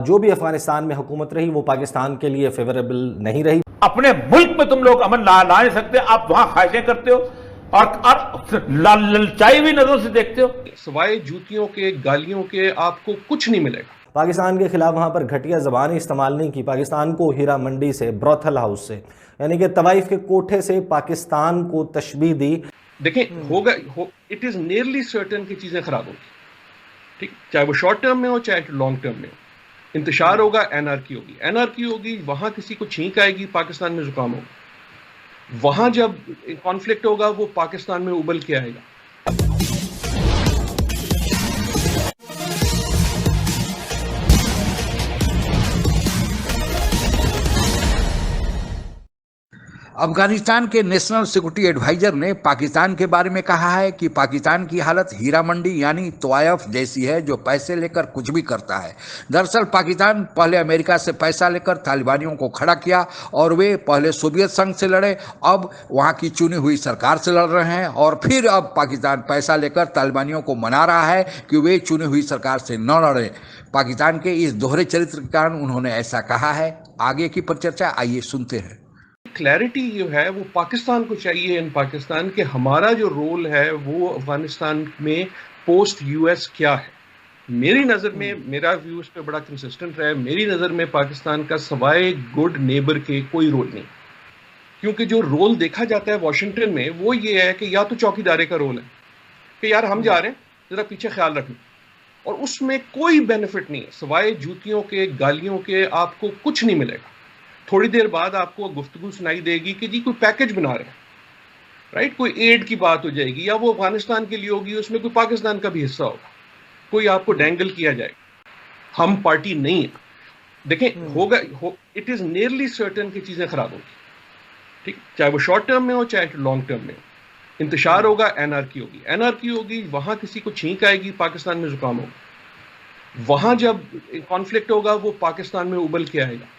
जो भी अफगानिस्तान में हुकूमत रही वो पाकिस्तान के लिए फेवरेबल नहीं रही। अपने मुल्क में तुम लोग अमन ला नहीं सकते, आप वहां ख्वाहिशें करते हो और ललचाई हुई नजरों से देखते हो। सवाए जूतियों के, गालियों के आपको कुछ नहीं मिलेगा। पाकिस्तान के खिलाफ वहां पर घटिया ज़बान इस्तेमाल नहीं की। पाकिस्तान को हीरा मंडी से, ब्रोथल हाउस से, यानी कि तवाइफ के कोठे से पाकिस्तान को तशबीह दी। देखें इट इज नियरली सर्टेन की चीजें खराब होगी, ठीक, चाहे वो शॉर्ट टर्म में हो चाहे लॉन्ग टर्म में हो। इंतशार होगा, एनआरकी होगी, वहां किसी को छींक आएगी, पाकिस्तान में जुकाम होगा। वहां जब कॉन्फ्लिक्ट होगा वो पाकिस्तान में उबल के आएगा। अफगानिस्तान के नेशनल सिक्योरिटी एडवाइजर ने पाकिस्तान के बारे में कहा है कि पाकिस्तान की हालत हीरा मंडी यानी तवायफ जैसी है जो पैसे लेकर कुछ भी करता है। दरअसल पाकिस्तान पहले अमेरिका से पैसा लेकर तालिबानियों को खड़ा किया और वे पहले सोवियत संघ से लड़े, अब वहां की चुनी हुई सरकार से लड़ रहे हैं और फिर अब पाकिस्तान पैसा लेकर तालिबानियों को मना रहा है कि वे चुनी हुई सरकार से न लड़े। पाकिस्तान के इस दोहरे चरित्र के कारण उन्होंने ऐसा कहा है। आगे की परिचर्चा आइए सुनते हैं। क्लैरिटी जो है वो पाकिस्तान को चाहिए इन पाकिस्तान के हमारा जो रोल है वो अफगानिस्तान में पोस्ट यूएस क्या है। मेरी नज़र में, मेरा व्यू इस पे बड़ा कंसिस्टेंट रहा है, मेरी नज़र में पाकिस्तान का सवाए गुड नेबर के कोई रोल नहीं। क्योंकि जो रोल देखा जाता है वॉशिंगटन में वो ये है कि या तो चौकीदारे का रोल है कि यार हम जा रहे हैं, ज़रा पीछे ख्याल रखना, और उसमें कोई बेनिफिट नहीं है सवाए जूतियों के, गालियों के, आपको कुछ नहीं मिलेगा। थोड़ी देर बाद आपको गुफ्तगू सुनाई देगी कि जी कोई पैकेज बना रहे हैं, राइट, कोई एड की बात हो जाएगी या वो अफगानिस्तान के लिए होगी, उसमें कोई पाकिस्तान का भी हिस्सा होगा, कोई आपको डैंगल किया जाएगा। हम पार्टी नहीं है। देखें इट इज नियरली सर्टेन की चीजें खराब होगी, ठीक, चाहे वो शॉर्ट टर्म में हो चाहे लॉन्ग टर्म में हो। इंतशार होगा, एनआरकी होगी, वहां किसी को छींक आएगी, पाकिस्तान में जुकाम होगा। वहां जब कॉन्फ्लिक्ट होगा वो पाकिस्तान में उबल के आएगा,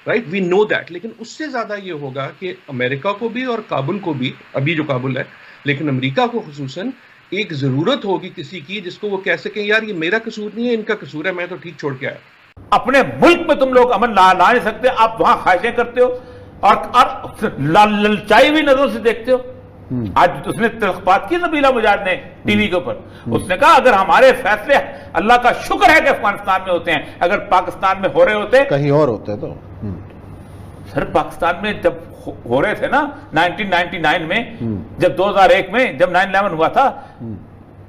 राइट, वी नो दैट। लेकिन उससे ज्यादा ये होगा कि अमेरिका को भी और काबुल को भी, अभी जो काबुल है, लेकिन अमेरिका को खुसूसन एक जरूरत होगी किसी की जिसको वो कह सकें यार ये मेरा कसूर नहीं है, इनका कसूर है, मैं तो ठीक छोड़ के आया। अपने मुल्क में तुम लोग अमन ला नहीं सकते, आप वहां ख्वाहिशें करते हो और ललचाई हुई नजरों से देखते हो। आज उसने तलख्बात की नबीला मुजाहिद ने टीवी के ऊपर, उसने कहा अगर हमारे फैसले, अल्लाह का शुक्र है कि अफगानिस्तान में होते हैं, अगर पाकिस्तान में हो रहे होते कहीं और होते तो सर, पाकिस्तान में जब हो रहे थे ना 1999 में, जब 2001 में जब 9/11 हुआ था,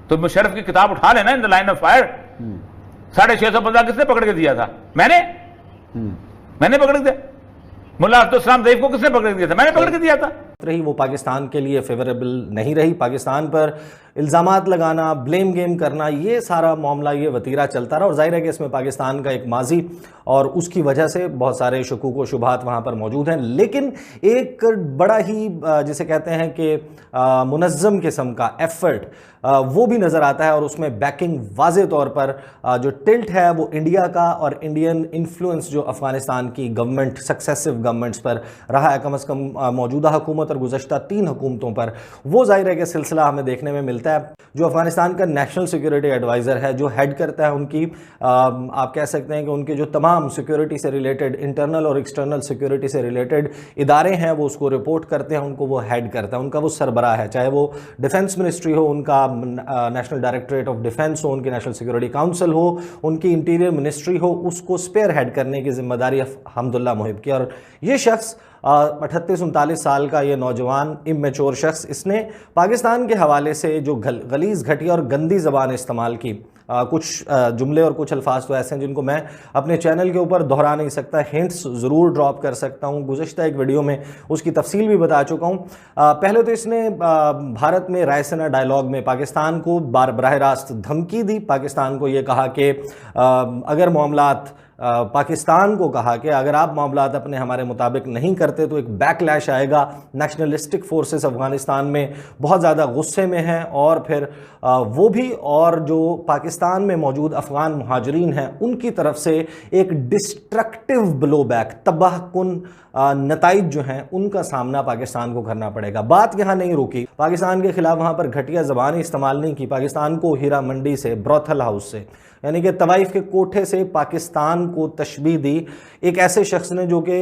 तो मुशर्रफ की किताब उठा लेना, in the line of fire, 650 बंदा किसने पकड़ के दिया था? मैंने पकड़ के दिया। मुल्ला अब्दुल सलाम ज़ईफ को किसने पकड़ के दिया था? मैंने पकड़ के दिया था। रही वो पाकिस्तान के लिए फेवरेबल नहीं रही। पाकिस्तान पर इल्ज़ामात लगाना, ब्लेम गेम करना, ये सारा मामला, ये वतीरा चलता रहा और जाहिर है कि इसमें पाकिस्तान का एक माजी और उसकी वजह से बहुत सारे शकूक व शुबहात वहाँ पर मौजूद हैं। लेकिन एक बड़ा ही जिसे कहते हैं कि मुनज़्ज़म किस्म का एफर्ट वो भी नज़र आता है और उसमें बैकिंग वाज़े तौर पर जो टिल्ट है वो इंडिया का और इंडियन इन्फ्लुएंस जो अफ़गानिस्तान की गवर्नमेंट, सक्सेसिव गवर्नमेंट्स पर रहा है, कम अज़ कम मौजूदा हुकूमत और गुज़श्ता 3 हुकूमतों पर, वो ज़ाहिर है कि सिलसिला हमें देखने में मिलता है। जो अफ़गानिस्तान का नेशनल सिक्योरिटी एडवाइज़र है, जो हेड करता है उनकी, आप कह सकते हैं कि उनके जो तमाम सिक्योरिटी से रिलेटेड, इंटरनल और एक्सटर्नल सिक्योरिटी से रिलेटेड इदारे हैं वो उसको रिपोर्ट करते हैं, उनको वो हेड करता है, उनका वो सरबराह है। चाहे वो डिफेंस मिनिस्ट्री हो, उनका नेशनल डायरेक्टरेट ऑफ डिफेंस हो, उनकी नेशनल सिक्योरिटी काउंसिल हो, उनकी इंटीरियर मिनिस्ट्री हो, उसको स्पेयर हेड करने की जिम्मेदारी हम्दुल्ला मुहिब की। और ये शख्स 38-39 साल का ये नौजवान इमेच्योर शख्स, इसने पाकिस्तान के हवाले से जो गलीज़, घटिया और गंदी ज़बान इस्तेमाल की, कुछ जुमले और कुछ अल्फाज तो ऐसे हैं जिनको मैं अपने चैनल के ऊपर दोहरा नहीं सकता, हिंट्स ज़रूर ड्रॉप कर सकता हूँ। गुज़श्ता एक वीडियो में उसकी तफसील भी बता चुका हूँ। पहले तो इसने भारत में रायसीना डायलॉग में पाकिस्तान को बराह रास्त धमकी दी, पाकिस्तान को ये कहा कि अगर मामलात, पाकिस्तान को कहा कि अगर आप मामलात अपने हमारे मुताबिक नहीं करते तो एक बैकलैश आएगा। नेशनलिस्टिक फोर्सेस अफ़गानिस्तान में बहुत ज़्यादा गुस्से में हैं और फिर वो भी और जो पाकिस्तान में मौजूद अफ़गान मुहाजिरीन हैं उनकी तरफ से एक डिस्ट्रक्टिव ब्लो बैक, तबाहकुन नताइज जो हैं उनका सामना पाकिस्तान को करना पड़ेगा। बात यहाँ नहीं रुकी, पाकिस्तान के खिलाफ वहाँ पर घटिया ज़बान इस्तेमाल नहीं की। पाकिस्तान को हीरा मंडी से, ब्रोथल हाउस से, यानी कि तवाइफ के कोठे से पाकिस्तान को तशबीह दी एक ऐसे शख्स ने जो कि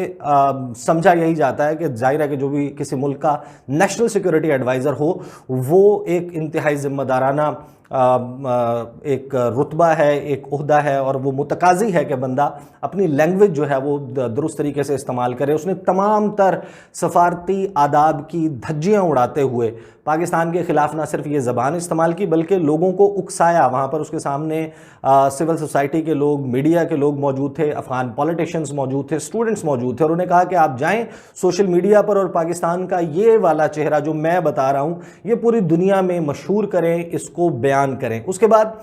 समझा यही जाता है कि जाहिर है कि जो भी किसी मुल्क का नेशनल सिक्योरिटी एडवाइज़र हो वो एक इंतहाई जिम्मेदाराना एक रुतबा है, एक ओहदा है और वो मुतकाजी है कि बंदा अपनी लैंग्वेज जो है वो दुरुस्त तरीके से इस्तेमाल करे। उसने तमाम तर सफारती आदाब की धज्जियाँ उड़ाते हुए पाकिस्तान के ख़िलाफ़ ना सिर्फ ये ज़बान इस्तेमाल की बल्कि लोगों को उकसाया। वहाँ पर उसके सामने सिविल सोसाइटी के लोग, मीडिया के लोग मौजूद थे, अफ़गान पॉलिटिशियंस मौजूद थे, स्टूडेंट्स मौजूद थे और उन्हें कहा कि आप जाएं सोशल मीडिया पर और पाकिस्तान का ये वाला चेहरा जो मैं बता रहा हूँ ये पूरी दुनिया में मशहूर करें, इसको बयान करें। उसके बाद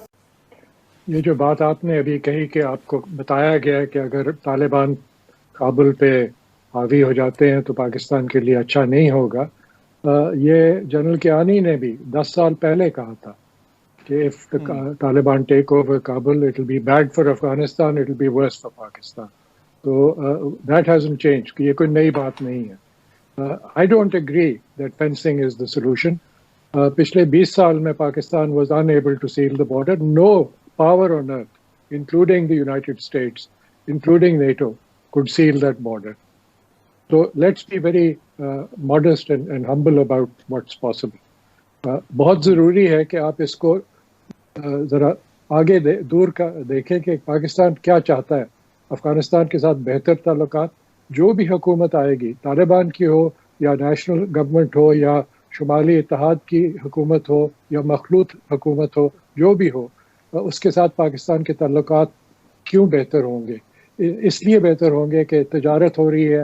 ये जो बात आपने अभी कही कि आपको बताया गया है कि अगर तालिबान काबुल पे हावी हो जाते हैं तो पाकिस्तान के लिए अच्छा नहीं होगा, ये जनरल कियानी ने भी 10 साल पहले कहा था कि if Taliban take over Kabul it will be bad for Afghanistan, it will be worse for Pakistan. तो दैट हैजंट चेंज, कि ये कोई नई बात नहीं है। I don't agree that fencing is the solution. पिछले 20 साल में Pakistan was unable to seal the border. No power on earth, including the United States, including NATO, could seal that border. So let's be very modest and humble about what's possible. बहुत ज़रूरी है कि आप इसको ज़रा आगे दूर का देखें कि पाकिस्तान क्या चाहता है। अफ़गानिस्तान के साथ बेहतर ताल्लुकात, जो भी हुकूमत आएगी, तालिबान की हो या नेशनल गवर्नमेंट हो या शुमाली इत्तेहाद की हुकूमत हो या मखलूत हुकूमत हो, जो भी हो, उसके साथ पाकिस्तान के ताल्लुकात क्यों बेहतर होंगे? इसलिए बेहतर होंगे कि तजारत हो रही है,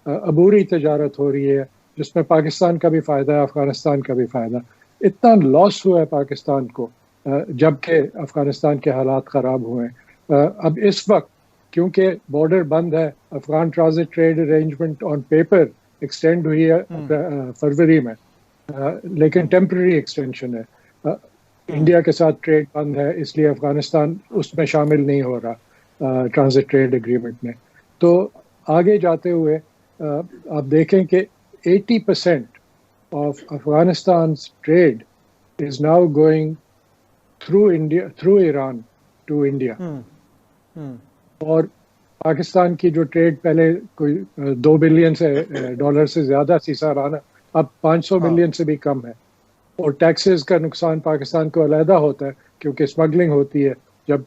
अबूरी तजारत हो रही है, जिसमें पाकिस्तान का भी फ़ायदा है, अफ़गानिस्तान का भी फ़ायदा। इतना लॉस हुआ है पाकिस्तान को जबकि अफ़गानिस्तान के हालात ख़राब हुए हैं। अब इस वक्त क्योंकि बॉर्डर बंद है, Afghan transit trade arrangement on paper extend हुई है फरवरी में, लेकिन टेम्पररी एक्सटेंशन है। इंडिया के साथ ट्रेड बंद है, इसलिए अफगानिस्तान उसमें शामिल नहीं हो रहा ट्रांजिट ट्रेड एग्रीमेंट में। तो आगे जाते हुए आप देखें कि 80% of Afghanistan trade is now going through India, through Iran to India. और पाकिस्तान की जो ट्रेड पहले कोई 2 बिलियन से डॉलर से ज़्यादा थी सालाना, अब 500 मिलियन से भी कम है। और टैक्सेस का नुकसान पाकिस्तान को अलहदा होता है क्योंकि स्मगलिंग होती है। जब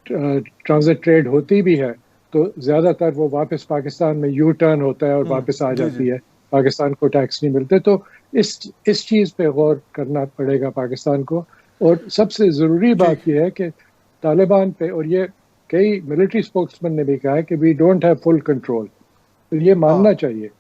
ट्रांजिट ट्रेड होती भी है तो ज़्यादातर वो वापस पाकिस्तान में यू टर्न होता है और वापस आ जाती है, पाकिस्तान को टैक्स नहीं मिलते। तो इस चीज़ पे गौर करना पड़ेगा पाकिस्तान को। और सबसे ज़रूरी बात यह है कि तालिबान पे, और ये कई मिलिट्री स्पोक्समैन ने भी कहा है कि we don't have full control. तो ये मानना चाहिए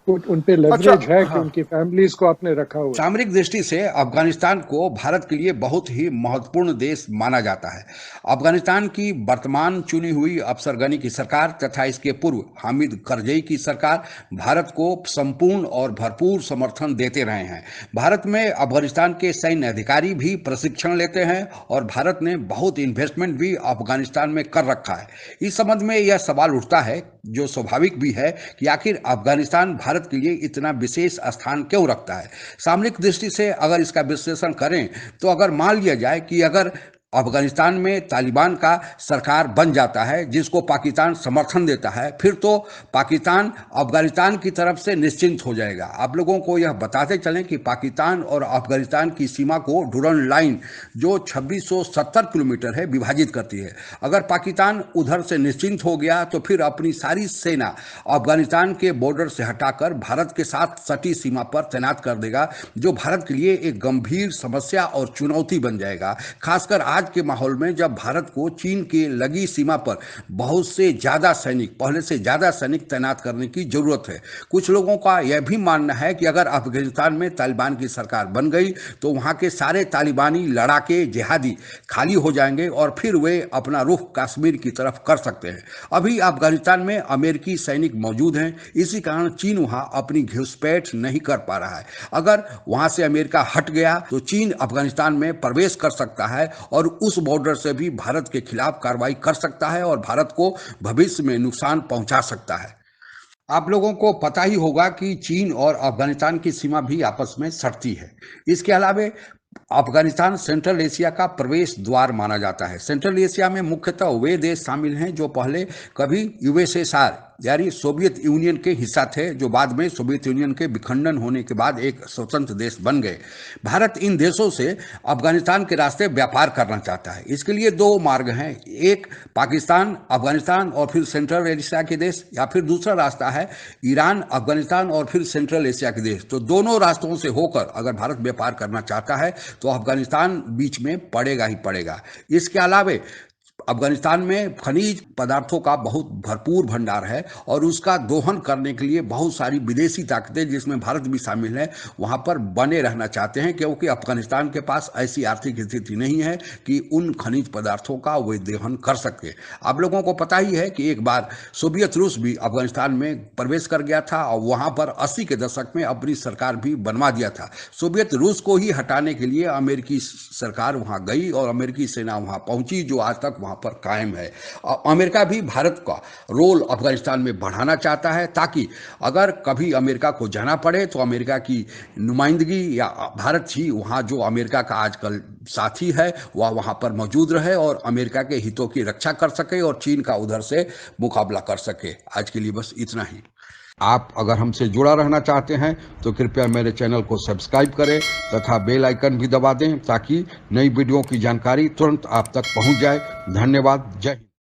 उन पे लेवरेज है कि उनकी फैमिलीज को आपने रखा हुआ। सामरिक दृष्टि से अफगानिस्तान को भारत के लिए बहुत ही महत्वपूर्ण देश माना जाता है। अफगानिस्तान की वर्तमान चुनी हुई अफसरगनी की सरकार तथा इसके पूर्व हामिद करजई की सरकार भारत को संपूर्ण और भरपूर समर्थन देते रहे हैं। भारत में अफगानिस्तान के सैन्य अधिकारी भी प्रशिक्षण लेते हैं और भारत ने बहुत इन्वेस्टमेंट भी अफगानिस्तान में कर रखा है। इस संबंध में यह सवाल उठता है, जो स्वाभाविक भी है, कि आखिर अफगानिस्तान भारत के लिए इतना विशेष स्थान क्यों रखता है। सामरिक दृष्टि से अगर इसका विश्लेषण करें तो अगर मान लिया जाए कि अगर अफगानिस्तान में तालिबान का सरकार बन जाता है जिसको पाकिस्तान समर्थन देता है, फिर तो पाकिस्तान अफगानिस्तान की तरफ से निश्चिंत हो जाएगा। आप लोगों को यह बताते चलें कि पाकिस्तान और अफगानिस्तान की सीमा को डुरंड लाइन जो 2670 किलोमीटर है विभाजित करती है। अगर पाकिस्तान उधर से निश्चिंत हो गया तो फिर अपनी सारी सेना अफगानिस्तान के बॉर्डर से हटाकर भारत के साथ सटी सीमा पर तैनात कर देगा, जो भारत के लिए एक गंभीर समस्या और चुनौती बन जाएगा। खासकर आज के माहौल में जब भारत को चीन के लगी सीमा पर बहुत से ज्यादा सैनिक, पहले से ज्यादा सैनिक तैनात करने की जरूरत है। कुछ लोगों का यह भी मानना है कि अगर अफगानिस्तान में तालिबान की सरकार बन गई तो वहां के सारे तालिबानी लड़ाके जिहादी खाली हो जाएंगे और फिर वे अपना रुख कश्मीर की तरफ कर सकते हैं। अभी अफगानिस्तान में अमेरिकी सैनिक मौजूद हैं, इसी कारण चीन वहां अपनी घुसपैठ नहीं कर पा रहा है। अगर वहां से अमेरिका हट गया तो चीन अफगानिस्तान में प्रवेश कर सकता है और उस बॉर्डर से भी भारत के खिलाफ कार्रवाई कर सकता है और भारत को भविष्य में नुकसान पहुंचा सकता है। आप लोगों को पता ही होगा कि चीन और अफगानिस्तान की सीमा भी आपस में सटती है। इसके अलावा अफगानिस्तान सेंट्रल एशिया का प्रवेश द्वार माना जाता है। सेंट्रल एशिया में मुख्यतः वे देश शामिल हैं जो पहले कभी यूएसएसआर यानी सोवियत यूनियन के हिस्सा थे, जो बाद में सोवियत यूनियन के विखंडन होने के बाद एक स्वतंत्र देश बन गए। भारत इन देशों से अफगानिस्तान के रास्ते व्यापार करना चाहता है। इसके लिए दो मार्ग हैं, एक पाकिस्तान, अफगानिस्तान और फिर सेंट्रल एशिया के देश, या फिर दूसरा रास्ता है ईरान, अफगानिस्तान और फिर सेंट्रल एशिया के देश। तो दोनों रास्तों से होकर अगर भारत व्यापार करना चाहता है तो अफगानिस्तान बीच में पड़ेगा ही पड़ेगा। इसके अलावे अफगानिस्तान में खनिज पदार्थों का बहुत भरपूर भंडार है और उसका दोहन करने के लिए बहुत सारी विदेशी ताकतें, जिसमें भारत भी शामिल है, वहां पर बने रहना चाहते हैं, क्योंकि अफगानिस्तान के पास ऐसी आर्थिक स्थिति नहीं है कि उन खनिज पदार्थों का वे दोहन कर सके। आप लोगों को पता ही है कि एक बार सोवियत रूस भी अफगानिस्तान में प्रवेश कर गया था और वहां पर 80 के दशक में अपनी सरकार भी बनवा दिया था। सोवियत रूस को ही हटाने के लिए अमेरिकी सरकार वहां गई और अमेरिकी सेना वहां पहुंची, जो आज तक वहां पर कायम है। अमेरिका भी भारत का रोल अफगानिस्तान में बढ़ाना चाहता है, ताकि अगर कभी अमेरिका को जाना पड़े तो अमेरिका की नुमाइंदगी या भारत ही वहां, जो अमेरिका का आजकल साथी है, वह वहां पर मौजूद रहे और अमेरिका के हितों की रक्षा कर सके और चीन का उधर से मुकाबला कर सके। आज के लिए बस इतना ही। आप अगर हमसे जुड़ा रहना चाहते हैं तो कृपया मेरे चैनल को सब्सक्राइब करें तथा बेल आइकन भी दबा दें, ताकि नई वीडियो की जानकारी तुरंत आप तक पहुंच जाए। धन्यवाद। जय हिंद।